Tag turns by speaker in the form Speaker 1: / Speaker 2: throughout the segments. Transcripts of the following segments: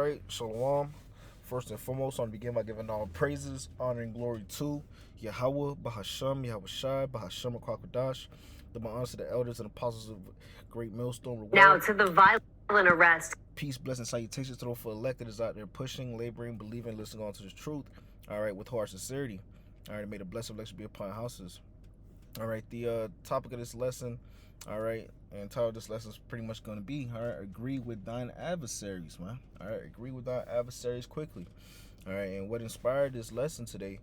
Speaker 1: right, Shalom. First and foremost, I want to begin by giving all praises, honor, and glory to Yahweh, Bahasham, Yahweh Shai, Bahasham, Kwakadash, the honors to the elders and apostles of Great Millstone Reward.
Speaker 2: Now to the violent arrest.
Speaker 1: Peace, blessings, salutations to those for elected is out there pushing, laboring, believing, listening on to the truth, all right, with heart sincerity. All right, may the blessing of election be upon houses. All right, the topic of this lesson, all right, and title of this lesson is pretty much going to be, all right, agree with thine adversaries, man. All right, agree with thine adversaries quickly. All right, and what inspired this lesson today,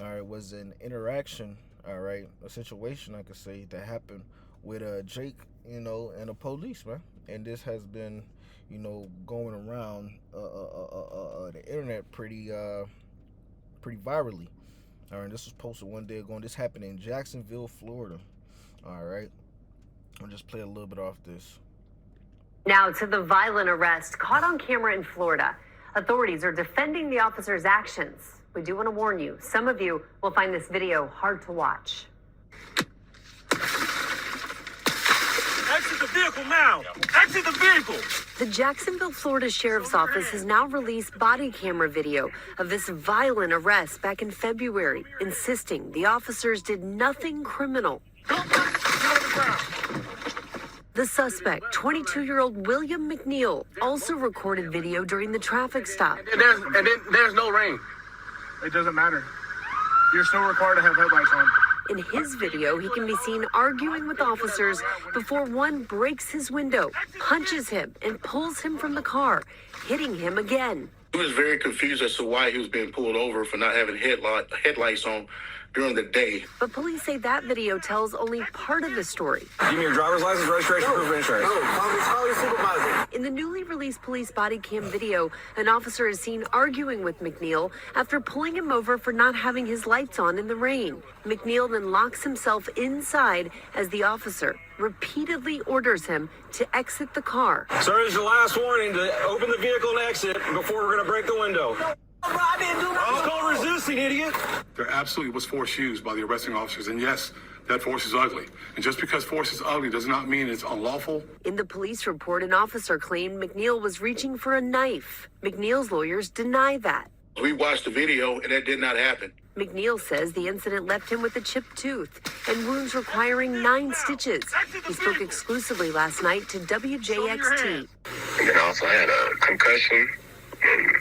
Speaker 1: all right, was an interaction, all right, a situation, I could say, that happened with Jake, you know, and the police, man. And this has been, you know, going around the internet pretty virally. All right, this was posted one day ago, and this happened in Jacksonville, Florida. All right, I'll just play a little bit off this.
Speaker 2: Now to the violent arrest caught on camera in Florida. Authorities are defending the officer's actions. We do want to warn you, some of you will find this video hard to watch.
Speaker 3: Exit the vehicle now! Exit the vehicle!
Speaker 2: The Jacksonville, Florida Sheriff's Office has now released body camera video of this violent arrest back in February, insisting the officers did nothing criminal. The suspect, 22-year-old William McNeil, also recorded video during the traffic stop.
Speaker 4: And then there's no rain.
Speaker 5: It doesn't matter. You're still required to have headlights on.
Speaker 2: In his video, he can be seen arguing with officers before one breaks his window, punches him, and pulls him from the car, hitting him again.
Speaker 4: He was very confused as to why he was being pulled over for not having headlights on during the day.
Speaker 2: But police say that video tells only part of the story.
Speaker 3: Give me your driver's license, registration, proof of insurance.
Speaker 4: Call your supervisor.
Speaker 2: In the newly released police body cam video, an officer is seen arguing with McNeil after pulling him over for not having his lights on in the rain. McNeil then locks himself inside as the officer repeatedly orders him to exit the car.
Speaker 3: Sir, this is your last warning to open the vehicle and exit before we're going to break the window.
Speaker 4: I didn't do nothing.
Speaker 3: It's called resisting, idiot.
Speaker 6: There absolutely was force used by the arresting officers, and yes, that force is ugly. And just because force is ugly does not mean it's unlawful.
Speaker 2: In the police report, an officer claimed McNeil was reaching for a knife. McNeil's lawyers deny that.
Speaker 4: We watched the video, and that did not happen.
Speaker 2: McNeil says the incident left him with a chipped tooth and wounds requiring 9 stitches. He spoke exclusively last night to WJXT.
Speaker 7: And then also had a concussion and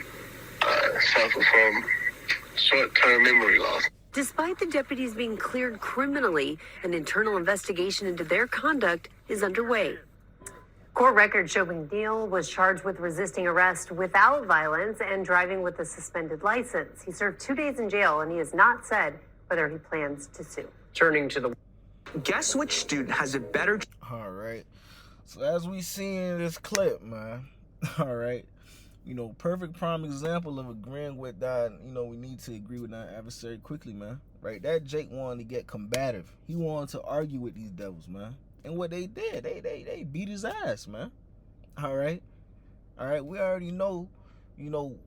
Speaker 7: suffered from short-term memory loss.
Speaker 2: Despite the deputies being cleared criminally, an internal investigation into their conduct is underway. Court records show McNeil was charged with resisting arrest without violence and driving with a suspended license. He served 2 days in jail, and he has not said whether he plans to sue.
Speaker 8: Turning to the... Guess which student has a better...
Speaker 1: All right. So as we see in this clip, man, all right, you know, perfect prime example of agreeing with that, you know, we need to agree with that adversary quickly, man. Right? That Jake wanted to get combative. He wanted to argue with these devils, man. And what they did, they beat his ass, man. All right? All right, we already know, you know,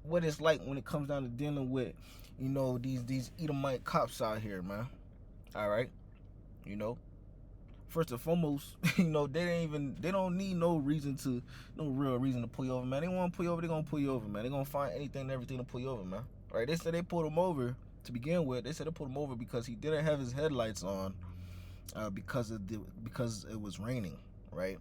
Speaker 1: what it's like when it comes down to dealing with, you know, these Edomite cops out here, man. All right? You know? First and foremost, you know, they don't need no real reason to pull you over, man. They want to pull you over, they're going to pull you over, man. They're going to find anything and everything to pull you over, man. All right? They said they pulled him over to begin with. They said they pulled him over because he didn't have his headlights on. Because it was raining, right?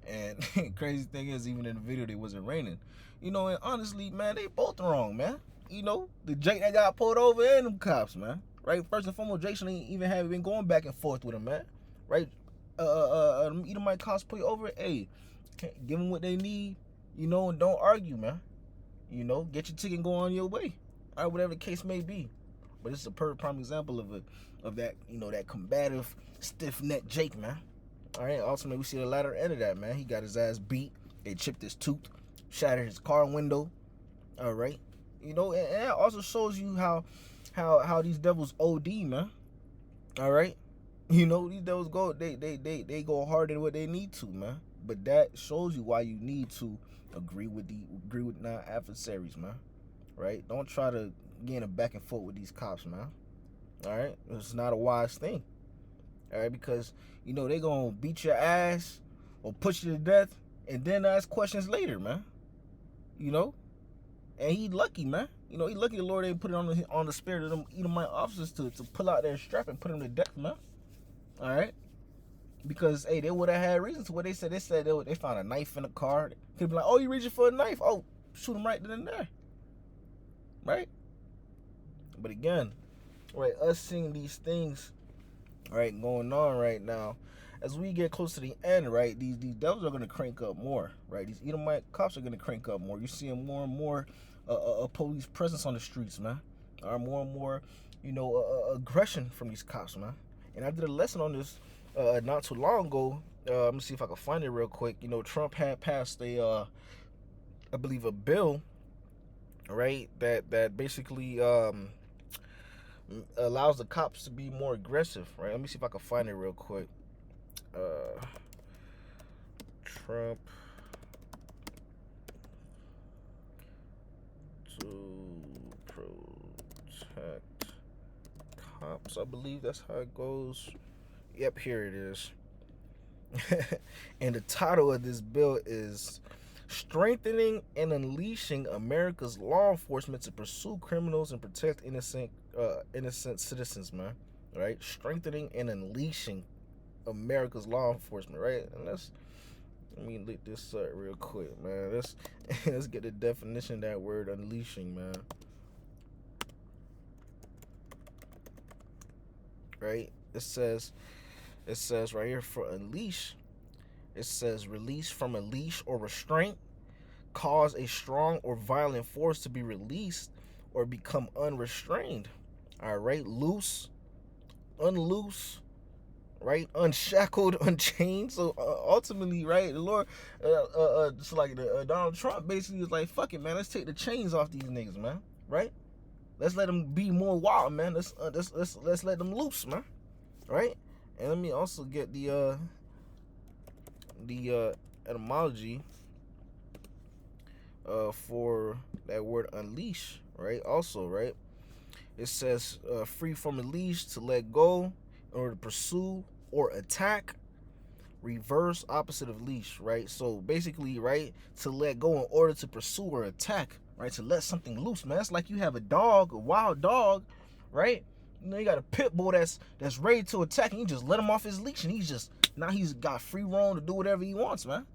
Speaker 1: And crazy thing is, even in the video, it wasn't raining. You know, and honestly, man, they both wrong, man. You know, the Jake that got pulled over and them cops, man. Right? First and foremost, Jake shouldn't even have been going back and forth with him, man. Right? Edomite cops pull you over. Hey, give them what they need. You know, and don't argue, man. You know, get your ticket and go on your way. All right, whatever the case may be. But it's a perfect prime example of that, you know, that combative, stiff-necked Jake, man. All right, ultimately, we see the latter end of that, man. He got his ass beat. They chipped his tooth, shattered his car window. All right. You know, and that also shows you how these devils OD, man. All right. You know, these devils they go harder than what they need to, man. But that shows you why you need to agree with non adversaries, man. Right? Don't try to get in a back and forth with these cops, man. All right? It's not a wise thing. All right? Because, you know, they're going to beat your ass or push you to death and then ask questions later, man. you know, and he lucky, man. You know, he lucky the Lord ain't put it on the spirit of them Edomite officers to pull out their strap and put him to death, man. All right, because hey, they would have had reason to what they said. They found a knife in the car. People be like, oh, you reaching for a knife? Oh, shoot him right then and there, right? But again, right, us seeing these things, right, going on right now, as we get close to the end, right, these devils are going to crank up more, right? These Edomite cops are going to crank up more. You're seeing more and more police presence on the streets, man. More and more, you know, aggression from these cops, man. And I did a lesson on this not too long ago. Let me see if I can find it real quick. You know, Trump had passed I believe, a bill, right, that basically allows the cops to be more aggressive, right? Let me see if I can find it real quick. Trump to protect cops, I believe that's how it goes. Yep, here it is. And the title of this bill is Strengthening and Unleashing America's Law Enforcement to Pursue Criminals and Protect Innocent citizens, man. Right? Strengthening and unleashing America's law enforcement, right? And let me look this up real quick, man. Let's get the definition of that word unleashing, man. Right? It says right here for unleash, it says release from a leash or restraint, cause a strong or violent force to be released or become unrestrained. All right, loose, unloose, right, unshackled, unchained. So ultimately, right, the Lord, just like Donald Trump basically was like, fuck it, man, let's take the chains off these niggas, man, right? Let's let them be more wild, man. Let's let them loose, man, right? And let me also get the etymology for that word unleash, right? Also, right, it says free from a leash, to let go, or to pursue or attack. Reverse, opposite of leash, right? So basically, right, to let go in order to pursue or attack, right? To let something loose, man. It's like you have a dog, a wild dog, right? You know, you got a pit bull that's ready to attack, and you just let him off his leash, and he's got free roam to do whatever he wants, man.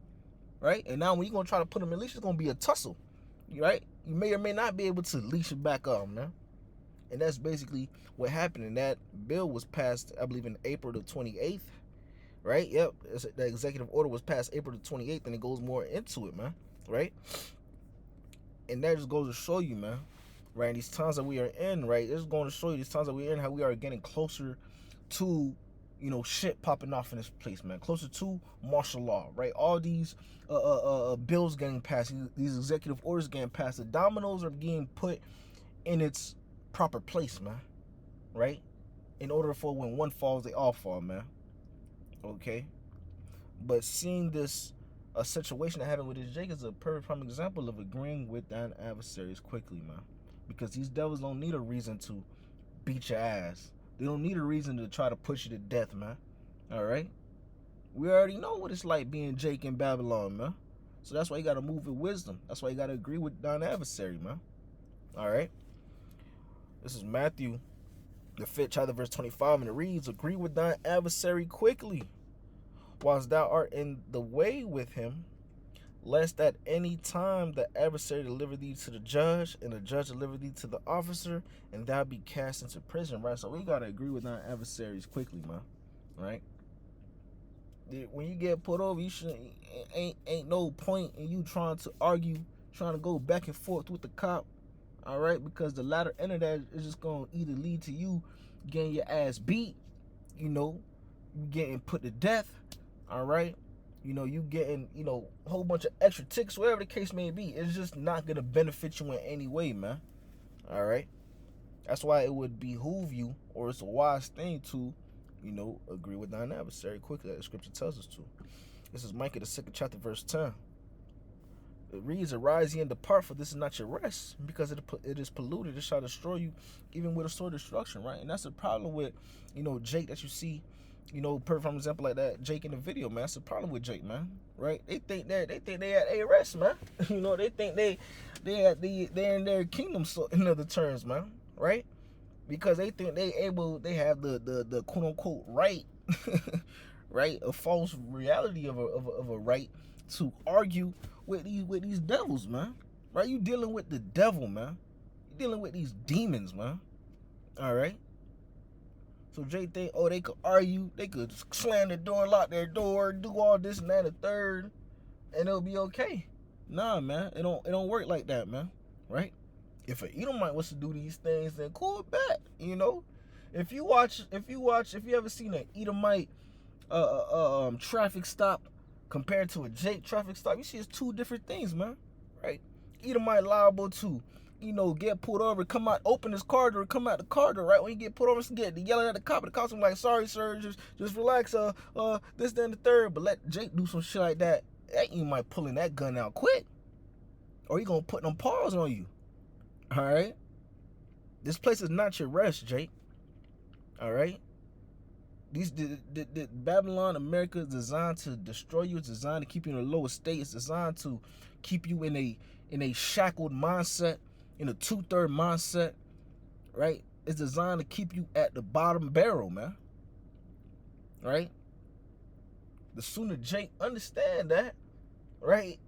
Speaker 1: Right? And now when you're gonna try to put him in leash, it's gonna be a tussle, right? You may or may not be able to leash it back up, man. And that's basically what happened. And that bill was passed, I believe, in April the 28th, right? Yep, the executive order was passed April the 28th, and it goes more into it, man, right? And that just goes to show you, man, right, these times that we are in, right, it's going to show you these times that we're in, how we are getting closer to, you know, shit popping off in this place, man, closer to martial law, right? All these bills getting passed, these executive orders getting passed, the dominoes are being put in its proper place, man, right? In order for when one falls, they all fall, man. Okay? But seeing this situation that happened with this Jake is a perfect prime example of agreeing with thine adversaries quickly, man. Because these devils don't need a reason to beat your ass. They don't need a reason to try to push you to death, man. Alright? We already know what it's like being Jake in Babylon, man. So that's why you gotta move with wisdom. That's why you gotta agree with thine adversary, man. Alright? This is Matthew, the 5th chapter, verse 25, and it reads, agree with thine adversary quickly, whilst thou art in the way with him, lest at any time the adversary deliver thee to the judge, and the judge deliver thee to the officer, and thou be cast into prison, right? So we gotta agree with thine adversaries quickly, man, right? When you get put over, you should ain't no point in you trying to argue, trying to go back and forth with the cop. All right, because the latter end of that is just going to either lead to you getting your ass beat, you know, you getting put to death, all right, you know, you getting, you know, a whole bunch of extra ticks, whatever the case may be. It's just not going to benefit you in any way, man, all right? That's why it would behoove you, or it's a wise thing to, you know, agree with thine adversary quickly, as the scripture tells us to. This is Micah, the 2nd chapter, verse 10. It reads, arise ye and depart, for this is not your rest, because it is polluted, it shall destroy you, even with a sword of destruction, right? And that's the problem with, you know, Jake that you see, You know, perfect example like that, Jake in the video, man. That's the problem with Jake, man. Right? They think they at a rest, man. You know, they think they're in their kingdom, so in other terms, man. Right? Because they think they have the quote unquote right, right, a false reality of a right to argue with these devils, man. Right? You dealing with the devil, man. You dealing with these demons, man. All right. So Jay think, oh, they could argue, they could slam the door, lock their door, do all this and that, and the third, and it'll be okay. Nah, man, it don't work like that, man. Right? If an Edomite was to do these things, then cool back. You know, if you ever seen an Edomite traffic stop compared to a Jake traffic stop, you see it's two different things, man. Right? Edomite liable to, you know, get pulled over, come out, open his car door, come out the car door, right? When you get pulled over, get yelling at the cop, and the cop's like, sorry, sir, just relax, this, then the third. But let Jake do some shit like that, you might pulling that gun out quick, or he gonna put them paws on you. All right? This place is not your rest, Jake. All right? The Babylon, America is designed to destroy you. It's designed to keep you in a lower state. It's designed to keep you in a shackled mindset, in a 2/3 mindset, right? It's designed to keep you at the bottom barrel, man. Right? The sooner Jake understand that, right?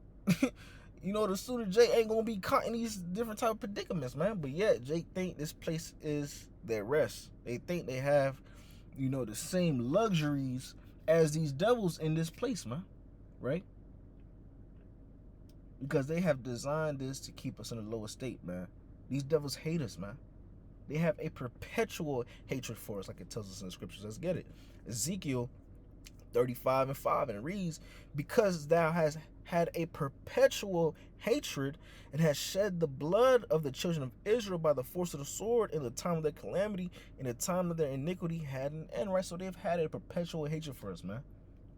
Speaker 1: You know, the sooner Jake ain't gonna be caught in these different type of predicaments, man. But yet, Jake think this place is their rest. They think they have, you know, the same luxuries as these devils in this place, man. Right? Because they have designed this to keep us in a lower state, man. These devils hate us, man. They have a perpetual hatred for us, like it tells us in the scriptures. Let's get it. Ezekiel 35:5, and it reads, because thou hast had a perpetual hatred and has shed the blood of the children of Israel by the force of the sword in the time of their calamity, in the time of their iniquity had an end, right? So they've had a perpetual hatred for us, man.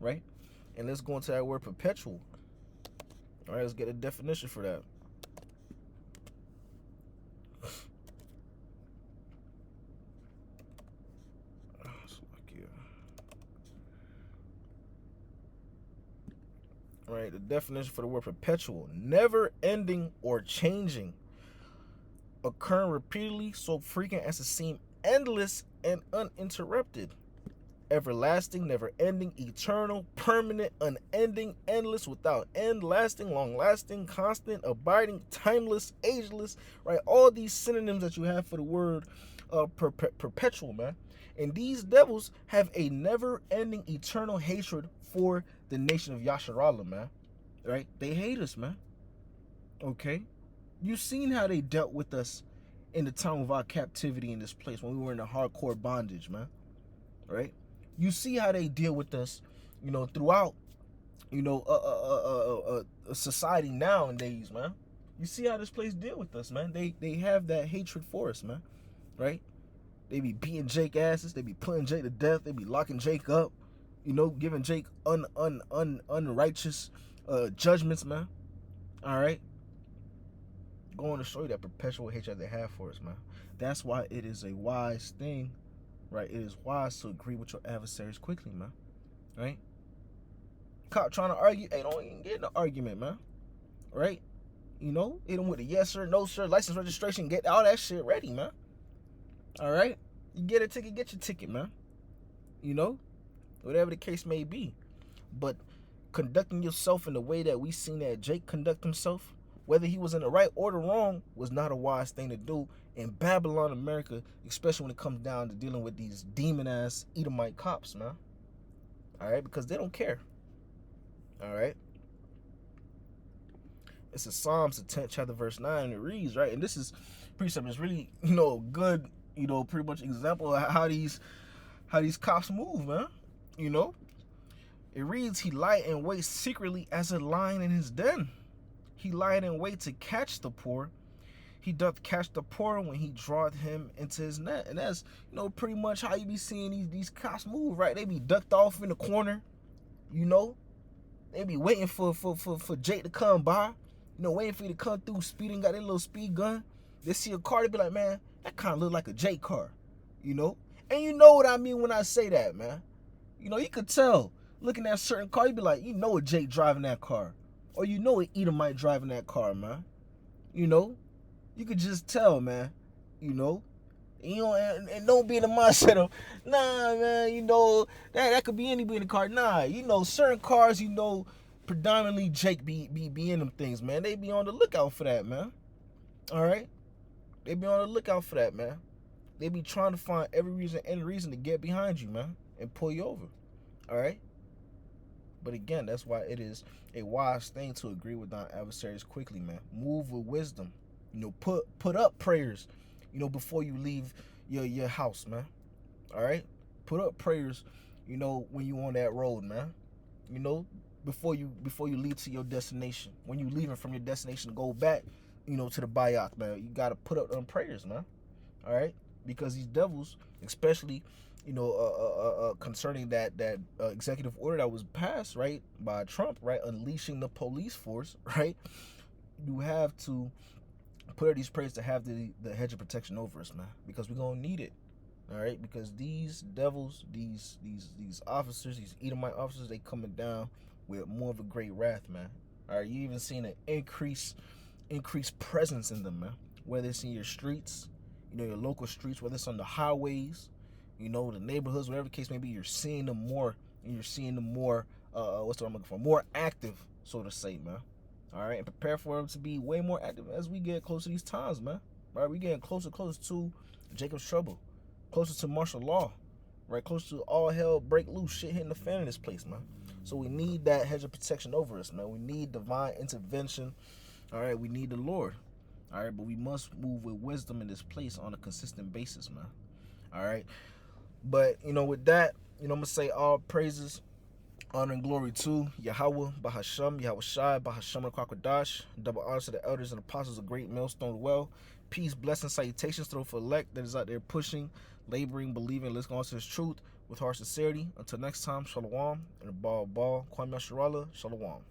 Speaker 1: Right? And let's go into that word perpetual. All right, let's get a definition for that. All right, the definition for the word perpetual: never ending or changing, occurring repeatedly, so frequent as to seem endless and uninterrupted. Everlasting, never ending, eternal, permanent, unending, endless, without end, lasting, long lasting, constant, abiding, timeless, ageless, right? All these synonyms that you have for the word perpetual, man. And these devils have a never ending, eternal hatred for the nation of Yasharallah, man. Right? They hate us, man. Okay? You've seen how they dealt with us in the time of our captivity in this place when we were in a hardcore bondage, man. Right? You see how they deal with us, you know, throughout, you know, society nowadays, man. You see how this place deal with us, man. They have that hatred for us, man. Right? They be beating Jake asses. They be putting Jake to death. They be locking Jake up. You know, giving Jake unrighteous judgments, man. All right? Going to show you that perpetual hatred they have for us, man. That's why it is a wise thing, right? It is wise to agree with your adversaries quickly, man. Right? Cop trying to argue, hey, don't even get in the argument, man. Right? You know, hit them with a yes sir, no sir, license registration, get all that shit ready, man. All right? You get a ticket, get your ticket, man. You know? Whatever the case may be. But conducting yourself in the way that we seen that Jake conduct himself, whether he was in the right or the wrong, was not a wise thing to do in Babylon, America, especially when it comes down to dealing with these demon-ass Edomite cops, man. All right? Because they don't care. All right? It's a Psalms, the 10th chapter, verse 9, and it reads, right? And this is precept is really, you know, good, you know, pretty much example of how these cops move, man. You know, it reads, he lied in wait secretly as a lion in his den. He lied in wait to catch the poor. He doth catch the poor when he draweth him into his net. And that's, you know, pretty much how you be seeing these cops move, right? They be ducked off in the corner, you know. They be waiting for Jake to come by, you know, waiting for you to come through speeding, got their little speed gun. They see a car, they be like, man, that kind of look like a Jake car, you know. And you know what I mean when I say that, man. You know, you could tell. Looking at a certain car, you'd be like, you know a Jake driving that car. Or you know a Edomite driving that car, man. You know? You could just tell, man. You know? And don't be in the mindset of, nah, man, you know, that could be anybody in the car. Nah, you know, certain cars, you know, predominantly Jake be in them things, man. They be on the lookout for that, man. All right? They be on the lookout for that, man. They be trying to find every reason to get behind you, man, and pull you over. All right? But again, that's why it is a wise thing to agree with our adversaries quickly, man. Move with wisdom. You know, put up prayers, you know, before you leave your house, man. All right? Put up prayers, you know, when you on that road, man. You know, before you leave to your destination. When you leaving from your destination to go back, you know, to the bayat, man. You got to put up them prayers, man. All right? Because these devils, especially, you know, concerning that executive order that was passed, right, by Trump, right, unleashing the police force, right, you have to put up these prayers to have the hedge of protection over us, man, because we're gonna need it. All right, because these devils, these officers, these Edomite officers, they coming down with more of a great wrath, man. All right, you even seen an increased presence in them, man. Whether it's in your streets, you know, your local streets, whether it's on the highways, you know, the neighborhoods, whatever the case may be, you're seeing them more, and you're seeing them more, what's the word I'm looking for? More active, so to say, man. All right, and prepare for them to be way more active as we get closer to these times, man. Right, we getting closer to Jacob's trouble, closer to martial law, right, closer to all hell break loose, shit hitting the fan in this place, man. So we need that hedge of protection over us, man. We need divine intervention. All right, we need the Lord. All right, but we must move with wisdom in this place on a consistent basis, man. All right, but you know, with that, you know, I'm gonna say all praises, honor and glory to Yahweh, Bahasham, Yahweh Shai, Bahasham Kwakadash. Double honors to the elders and apostles of Great Millstone Well. Peace, blessings, salutations to the elect that is out there pushing, laboring, believing, listening to His truth with heart sincerity. Until next time, Shalom, and the ball, Kwame Sharala, Shalom.